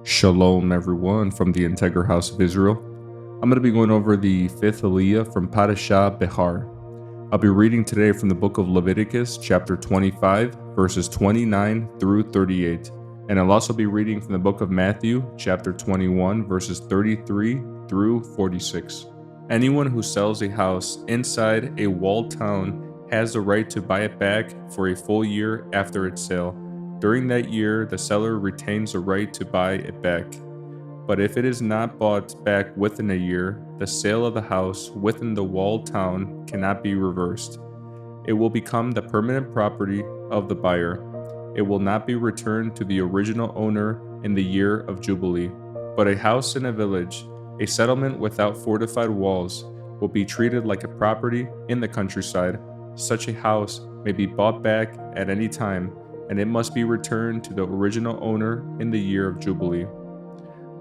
Shalom, everyone, from the Integral House of Israel. I'm going to be going over the fifth Aliyah from Parashah Behar. I'll be reading today from the book of Leviticus, chapter 25, verses 29 through 38. And I'll also be reading from the book of Matthew, chapter 21, verses 33 through 46. Anyone who sells a house inside a walled town has the right to buy it back for a full year after its sale. During that year, the seller retains the right to buy it back. But if it is not bought back within a year, the sale of the house within the walled town cannot be reversed. It will become the permanent property of the buyer. It will not be returned to the original owner in the year of Jubilee. But a house in a village, a settlement without fortified walls, will be treated like a property in the countryside. Such a house may be bought back at any time, and it must be returned to the original owner in the year of Jubilee.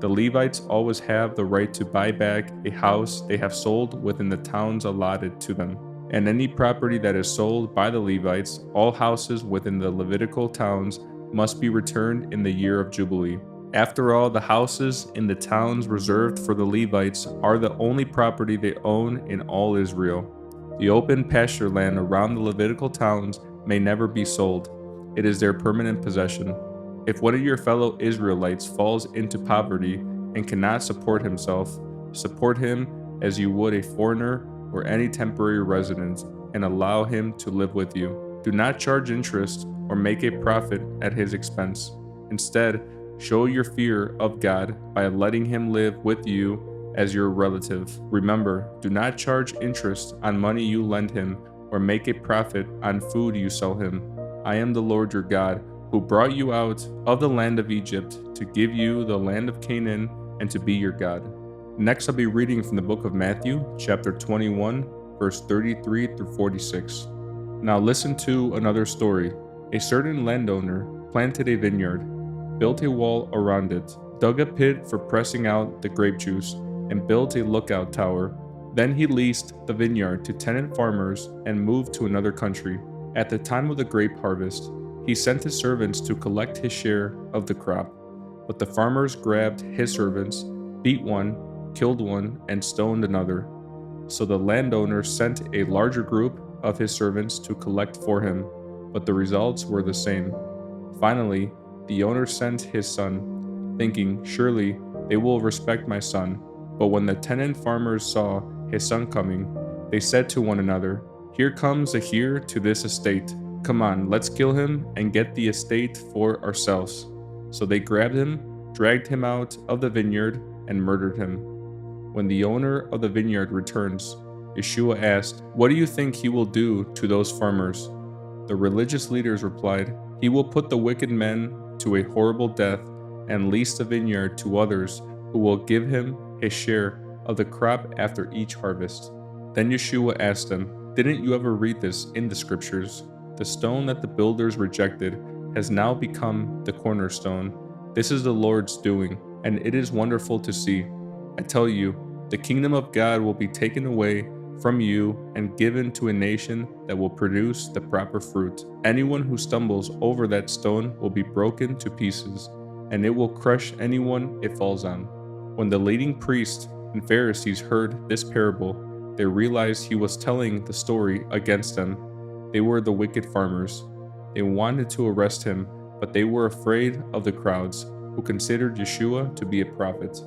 The Levites always have the right to buy back a house they have sold within the towns allotted to them. And any property that is sold by the Levites, all houses within the Levitical towns, must be returned in the year of Jubilee. After all, the houses in the towns reserved for the Levites are the only property they own in all Israel. The open pasture land around the Levitical towns may never be sold. It is their permanent possession. If one of your fellow Israelites falls into poverty and cannot support himself, support him as you would a foreigner or any temporary resident, and allow him to live with you. Do not charge interest or make a profit at his expense. Instead, show your fear of God by letting him live with you as your relative. Remember, do not charge interest on money you lend him or make a profit on food you sell him. I am the Lord your God, who brought you out of the land of Egypt to give you the land of Canaan and to be your God. Next, I'll be reading from the book of Matthew, chapter 21, verse 33 through 46. Now listen to another story. A certain landowner planted a vineyard, built a wall around it, dug a pit for pressing out the grape juice, and built a lookout tower. Then he leased the vineyard to tenant farmers and moved to another country. At the time of the grape harvest, he sent his servants to collect his share of the crop. But the farmers grabbed his servants, beat one, killed one, and stoned another. So the landowner sent a larger group of his servants to collect for him, but the results were the same. Finally, the owner sent his son, thinking, "Surely they will respect my son." But when the tenant farmers saw his son coming, they said to one another, "Here comes a heir to this estate. Come on, let's kill him and get the estate for ourselves." So they grabbed him, dragged him out of the vineyard, and murdered him. When the owner of the vineyard returns, Yeshua asked, "What do you think he will do to those farmers?" The religious leaders replied, "He will put the wicked men to a horrible death and lease the vineyard to others who will give him his share of the crop after each harvest." Then Yeshua asked them, "Didn't you ever read this in the scriptures? The stone that the builders rejected has now become the cornerstone. This is the Lord's doing, and it is wonderful to see. I tell you, the kingdom of God will be taken away from you and given to a nation that will produce the proper fruit. Anyone who stumbles over that stone will be broken to pieces, and it will crush anyone it falls on." When the leading priests and Pharisees heard this parable, they realized he was telling the story against them. They were the wicked farmers. They wanted to arrest him, but they were afraid of the crowds, who considered Yeshua to be a prophet.